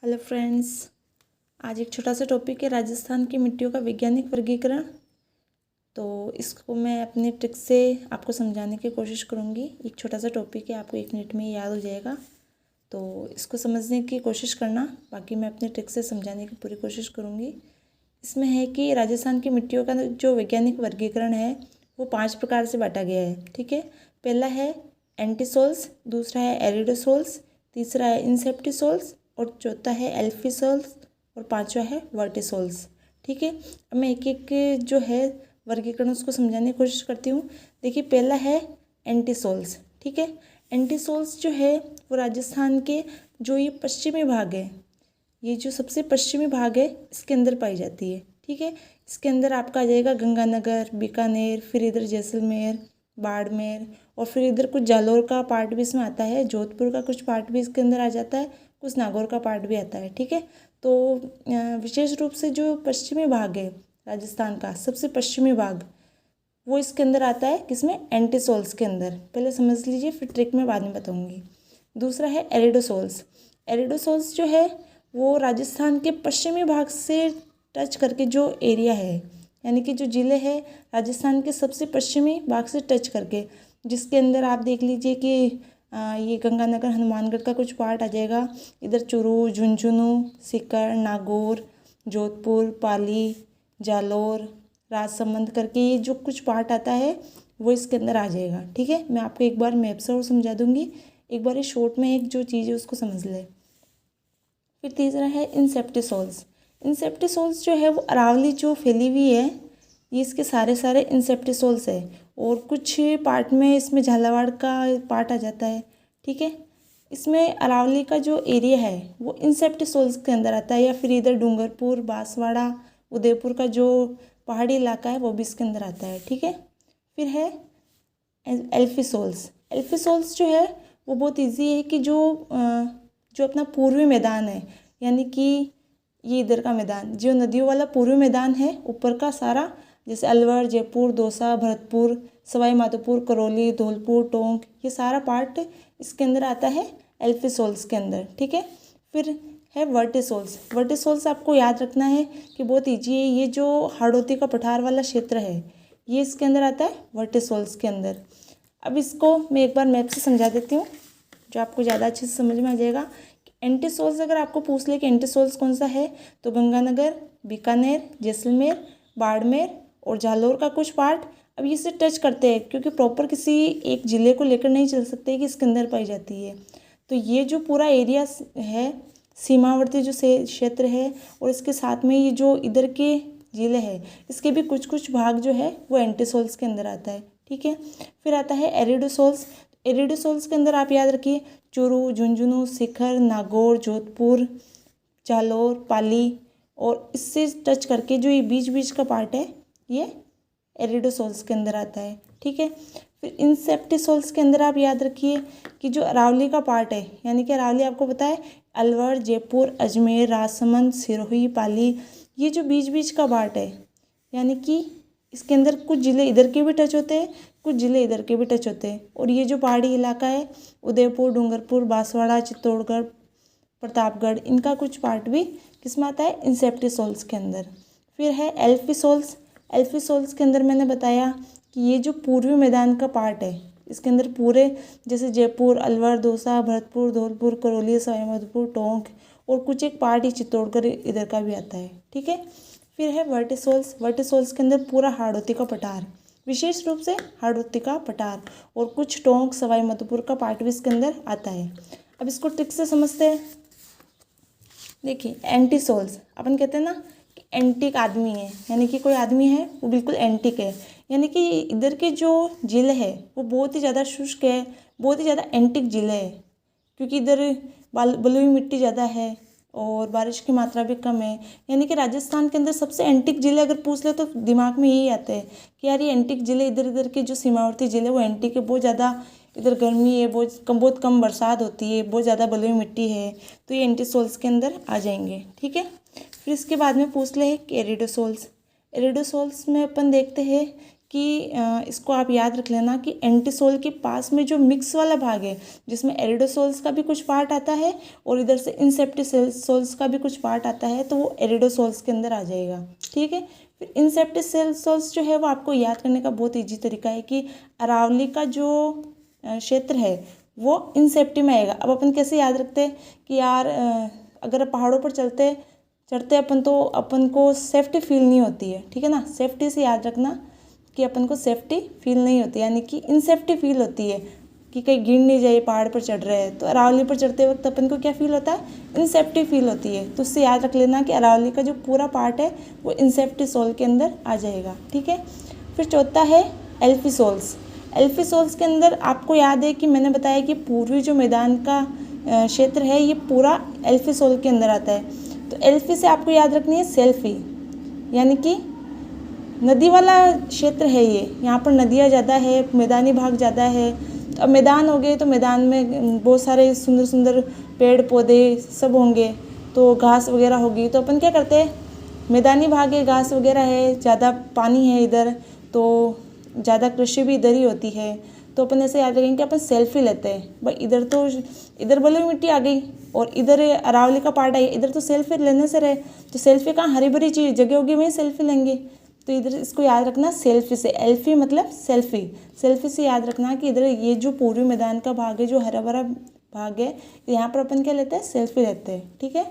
Hello friends, आज एक छोटा सा टॉपिक है राजस्थान की मिट्टियों का वैज्ञानिक वर्गीकरण। तो इसको मैं अपनी ट्रिक से आपको समझाने की कोशिश करूँगी। एक छोटा सा टॉपिक है, आपको 1 मिनट में याद हो जाएगा, तो इसको समझने की कोशिश करना। बाकी मैं अपनी ट्रिक से समझाने की पूरी कोशिश करूँगी। इसमें है कि राजस्थान की मिट्टियों का जो वैज्ञानिक वर्गीकरण है वो 5 प्रकार से बांटा गया है। ठीक है, पहला है एंटीसोल्स, दूसरा है एरिडोसोल्स, तीसरा है इंसेप्टिसोल्स और चौथा है एल्फिसोल्स और पांचवा है वर्टिसोल्स। ठीक है, अब मैं एक एक जो है वर्गीकरण उसको समझाने की कोशिश करती हूँ। देखिए, पहला है एंटीसोल्स। ठीक है, एंटीसोल्स जो है वो राजस्थान के जो ये पश्चिमी भाग है, ये जो सबसे पश्चिमी भाग है इसके अंदर पाई जाती है। ठीक है, इसके अंदर आपका आ जाएगा गंगानगर, बीकानेर, फिर इधर जैसलमेर, बाड़मेर और फिर इधर कुछ जालौर का पार्ट भी इसमें आता है, जोधपुर का कुछ पार्ट भी इसके अंदर आ जाता है, कुछ नागौर का पार्ट भी आता है। ठीक है, तो विशेष रूप से जो पश्चिमी भाग है राजस्थान का, सबसे पश्चिमी भाग, वो इसके अंदर आता है। किसमें? एंटीसोल्स के अंदर। पहले समझ लीजिए, फिर ट्रिक में बाद में बताऊंगी। दूसरा है एरिडोसोल्स। एरिडोसोल्स जो है वो राजस्थान के पश्चिमी भाग से टच करके जो एरिया है, यानी कि जो ज़िले हैं राजस्थान के सबसे पश्चिमी भाग से टच करके, जिसके अंदर आप देख लीजिए कि ये गंगानगर, हनुमानगढ़ का कुछ पार्ट आ जाएगा। इधर चूरू, झुंझुनू, सीकर, नागौर, जोधपुर, पाली, जालौर, राजसमंद करके ये जो कुछ पार्ट आता है वो इसके अंदर आ जाएगा। ठीक है, मैं आपको एक बार मैप से और समझा दूंगी। एक बार ये शॉर्ट में एक जो चीज़ है उसको समझ ले। फिर तीसरा है इंसेप्टिसोल्स। इंसेप्टिसोल्स जो है वो अरावली जो फैली हुई है, ये इसके सारे सारे इंसेप्टिसोल्स है। और कुछ पार्ट में इसमें झालावाड़ का पार्ट आ जाता है। ठीक है, इसमें अरावली का जो एरिया है वो इंसेप्टिसोल्स के अंदर आता है, या फिर इधर डूंगरपुर, बांसवाड़ा, उदयपुर का जो पहाड़ी इलाका है वो भी इसके अंदर आता है। ठीक है, फिर है एल्फिसोल्स। एल्फिसोल्स जो है वो बहुत इजी है कि जो अपना पूर्वी मैदान है, यानी कि ये इधर का मैदान, जो नदियों वाला पूर्वी मैदान है, ऊपर का सारा, जैसे अलवर, जयपुर, दौसा, भरतपुर, सवाई माधोपुर, करौली, धौलपुर, टोंक, ये सारा पार्ट इसके अंदर आता है एल्फिसोल्स के अंदर। ठीक है, फिर है वर्टिसोल्स। वर्टिसोल्स आपको याद रखना है कि बहुत ईजी है। ये जो हाड़ौती का पठार वाला क्षेत्र है ये इसके अंदर आता है वर्टिसोल्स के अंदर। अब इसको मैं एक बार मैप से समझा देती हूँ, जो आपको ज़्यादा अच्छे से समझ में आ जाएगा। एंटीसोल्स अगर आपको पूछ ले कि एंटीसोल्स कौन सा है, तो गंगानगर, बीकानेर, जैसलमेर, बाड़मेर और जालौर का कुछ पार्ट अब ये से टच करते हैं, क्योंकि प्रॉपर किसी एक ज़िले को लेकर नहीं चल सकते कि इसके अंदर पाई जाती है। तो ये जो पूरा एरिया है, सीमावर्ती जो क्षेत्र है, और इसके साथ में ये जो इधर के ज़िले हैं, इसके भी कुछ कुछ भाग जो है वो एंटीसोल्स के अंदर आता है। ठीक है, फिर आता है एरिडोसोल्स। एरिडोसोल्स के अंदर आप याद रखिए चूरू, झुंझुनू, सीकर, नागौर, जोधपुर, जालौर, पाली, और इससे टच करके जो ये बीच बीच का पार्ट है ये एरिडोसोल्स के अंदर आता है। ठीक है, फिर इंसेप्टिसोल्स के अंदर आप याद रखिए कि जो अरावली का पार्ट है, यानी कि अरावली आपको पता है अलवर, जयपुर, अजमेर, राजसमंद, सिरोही, पाली, ये जो बीच बीच का पार्ट है, यानी कि इसके अंदर कुछ ज़िले इधर के भी टच होते हैं, कुछ ज़िले इधर के भी टच होते हैं। और ये जो पहाड़ी इलाका है, उदयपुर, डूंगरपुर, बांसवाड़ा, चित्तौड़गढ़, प्रतापगढ़, इनका कुछ पार्ट भी किसमें आता है? इंसेप्टिसोल्स के अंदर। फिर है एल्फिसोल्स। एल्फिसोल्स के अंदर मैंने बताया कि ये जो पूर्वी मैदान का पार्ट है, इसके अंदर पूरे जैसे जयपुर, अलवर, दौसा, भरतपुर, धौलपुर, करौली, सवाई माधोपुर, टोंक और कुछ एक पार्ट ही चित्तौड़गढ़ इधर का भी आता है। ठीक है, फिर है वर्टिसोल्स। वर्टिसोल्स के अंदर पूरा हाड़ौती का पठार, विशेष रूप से हाड़ौती का पठार, और कुछ टोंक, सवाई माधोपुर का पार्ट भी इसके अंदर आता है। अब इसको ट्रिक से समझते हैं। देखिए, एंटीसोल्स अपन कहते हैं ना कि एंटिक आदमी है, यानी कि कोई आदमी है वो बिल्कुल एंटिक है, यानी कि इधर के जो ज़िले है वो बहुत ही ज़्यादा शुष्क है, बहुत ही ज़्यादा एंटिक ज़िले है, क्योंकि इधर बलुई मिट्टी ज़्यादा है और बारिश की मात्रा भी कम है। यानी कि राजस्थान के अंदर सबसे एंटिक ज़िले अगर पूछ ले तो दिमाग में यही आते हैं कि यार ये एंटिक ज़िले, इधर इधर के जो सीमावर्ती ज़िले वो एंटिक है, बहुत ज़्यादा इधर गर्मी है, बहुत कम बरसात होती है, बहुत ज़्यादा बलुई मिट्टी है, तो ये एंटीसोल्स के अंदर आ जाएंगे। ठीक है, फिर इसके बाद में पूछ ले कि एरिडोसोल्स। एरिडोसोल्स में अपन देखते हैं कि इसको आप याद रख लेना कि एंटीसोल के पास में जो मिक्स वाला भाग है, जिसमें एरिडोसोल्स का भी कुछ पार्ट आता है और इधर से इंसेप्टिसोल्स का भी कुछ पार्ट आता है, तो वो एरिडोसोल्स के अंदर आ जाएगा। ठीक है। फिर इंसेप्टिसोल्स जो है वो आपको याद करने का बहुत ईजी तरीका है कि अरावली का जो क्षेत्र है वो इंसेप्टी में आएगा। अब अपन कैसे याद रखते हैं कि यार अगर पहाड़ों पर चढ़ते अपन तो अपन को सेफ्टी फील नहीं होती है। ठीक है ना, सेफ्टी से याद रखना कि अपन को सेफ्टी फील नहीं होती, यानी कि इनसेफ्टी फील होती है कि कहीं गिर नहीं जाए, पहाड़ पर चढ़ रहे हैं। तो अरावली पर चढ़ते वक्त अपन को क्या फील होता है, इनसेफ्टी फील होती है। तो उससे याद रख लेना कि अरावली का जो पूरा पार्ट है वो इंसेप्टी सोल के अंदर आ जाएगा। ठीक है। फिर चौथा है एल्फीसोल्स। एल्फीसोल्स के अंदर आपको याद है कि मैंने बताया कि पूर्वी जो मैदान का क्षेत्र है ये पूरा एल्फीसोल के अंदर आता है। तो एल्फी से आपको याद रखनी है सेल्फी, यानी कि नदी वाला क्षेत्र है ये। यहाँ पर नदियाँ ज़्यादा है, मैदानी भाग ज़्यादा है। तो अब मैदान हो गए तो मैदान में बहुत सारे सुंदर सुंदर पेड़ पौधे सब होंगे, तो घास वगैरह होगी। तो अपन क्या करते हैं, मैदानी भाग है, घास वगैरह है, ज़्यादा पानी है इधर, तो ज़्यादा कृषि भी इधर ही होती है। तो अपन ऐसे याद रखेंगे कि अपन सेल्फी लेते हैं भाई। इधर बलुई मिट्टी आ गई और इधर अरावली का पार्ट आई, इधर तो सेल्फी लेने से रहे, तो सेल्फी कहाँ, हरी भरी चीज़ जगह होगी वहीं सेल्फी लेंगे। तो इधर इसको याद रखना सेल्फी से, एल्फी मतलब सेल्फी। सेल्फी से याद रखना कि इधर ये जो पूर्वी मैदान का भाग है, जो हरा भरा भाग है, यहाँ पर अपन क्या लेते हैं, सेल्फी लेते हैं। ठीक है।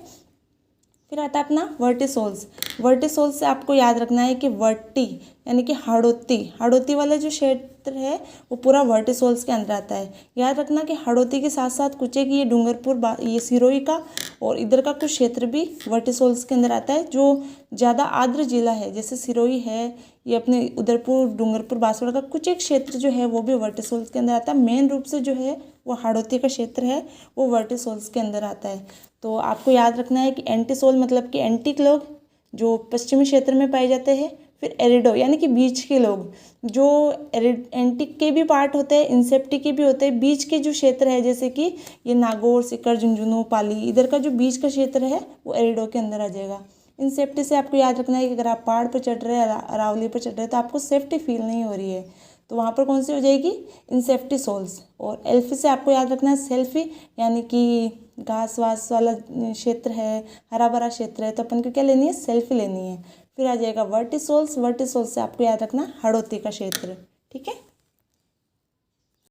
फिर आता है अपना वर्टिसोल्स। वर्टिसोल्स से आपको याद रखना है कि वर्टी यानी कि हाड़ौती वाला जो क्षेत्र है वो पूरा वर्टिसोल्स के अंदर आता है। याद रखना कि हाड़ौती के साथ साथ कुछ एक ये डूंगरपुर ये सिरोही का और इधर का कुछ क्षेत्र भी वर्टिसोल्स के अंदर आता है, जो ज़्यादा आर्द्र जिला है, जैसे सिरोही है, ये अपने उदयपुर, डूंगरपुर, बांसवाड़ा का कुछ एक क्षेत्र जो है वो भी वर्टिसोल्स के अंदर आता है। मेन रूप से जो है वो हाड़ौती का क्षेत्र है वो वर्टिसोल्स के अंदर आता है। तो आपको याद रखना है कि एंटीसोल मतलब कि एंटिक लोग जो पश्चिमी क्षेत्र में पाए जाते हैं। फिर एरिडो यानी कि बीच के लोग, जो एंटिक के भी पार्ट होते हैं, इंसेप्टी के भी होते हैं। बीच के जो क्षेत्र है जैसे कि ये नागौर, सीकर, झुंझुनू, पाली, इधर का जो बीच का क्षेत्र है वो एरिडो के अंदर आ जाएगा। इंसेप्टी से आपको याद रखना है कि अगर आप पहाड़ पर चढ़ रहे हैं, अरावली पर चढ़ रहे हैं, तो आपको सेफ्टी फील नहीं हो रही है, तो वहाँ पर कौन सी हो जाएगी, इंसेप्टी सोल्स। और एल्फी से आपको याद रखना है सेल्फी, यानी कि घास वास वाला क्षेत्र है, हरा भरा क्षेत्र है, तो अपन को क्या लेनी है, सेल्फी लेनी है। फिर आ जाएगा वर्टिसोल्स। वर्टिसोल्स से आपको याद रखना हाड़ौती का क्षेत्र। ठीक है।